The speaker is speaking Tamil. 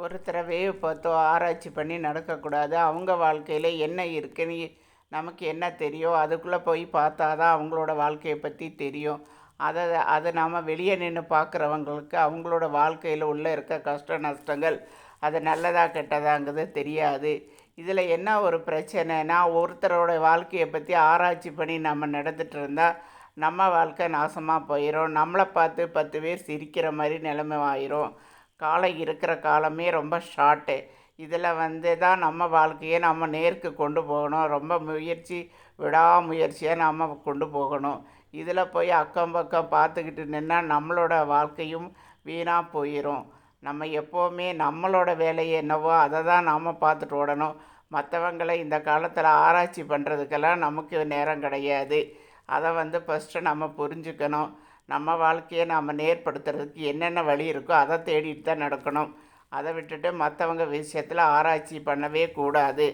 ஒருத்தரவே பார்த்தோ ஆராய்ச்சி பண்ணி நடக்கக்கூடாது. அவங்க வாழ்க்கையில என்ன இருக்குன்னு நமக்கு என்ன தெரியும், அதுக்குள்ளே போய் பார்த்தா தான் அவங்களோட வாழ்க்கைய பற்றி தெரியும். அதை அதை நாம் வெளியே நின்று பார்க்குறவங்களுக்கு அவங்களோட வாழ்க்கையில் உள்ளே இருக்க கஷ்ட நஷ்டங்கள் அது நல்லதா கெட்டதாங்கிறது தெரியாது. இதில் என்ன ஒரு பிரச்சனைனா, ஒருத்தரோட வாழ்க்கையை பற்றி ஆராய்ச்சி பண்ணி நம்ம நடந்துட்டு இருந்தால் நம்ம வாழ்க்கை நாசமாக போயிடும். நம்மளை பார்த்து 10 பேர் சிரிக்கிற மாதிரி நிலைமை ஆயிரும். காலம் இருக்கிற காலமே ரொம்ப ஷார்ட்டு. இதில் தான் நம்ம வாழ்க்கையை நம்ம நேருக்கு கொண்டு போகணும். ரொம்ப விடாமுயற்சியாக நாம் கொண்டு போகணும். இதில் போய் அக்கம் பக்கம் பார்த்துக்கிட்டு நின்னா நம்மளோட வாழ்க்கையும் வீணாக போயிடும். நம்ம எப்போவுமே நம்மளோட வேலையை என்னவோ அதை தான் நாம் பார்த்துட்டு ஓடணும். மற்றவங்களை இந்த காலத்தில் ஆராய்ச்சி பண்ணுறதுக்கெல்லாம் நமக்கு நேரம் கிடையாது. அதை ஃபஸ்ட்டு நம்ம புரிஞ்சுக்கணும். நம்ம வாழ்க்கையை நாம் நேர்படுத்துறதுக்கு என்னென்ன வழி இருக்கோ அதை தேடிட்டு தான் நடக்கணும். அதை விட்டுட்டு மற்றவங்க விஷயத்தில் ஆராய்ச்சி பண்ணவே கூடாது.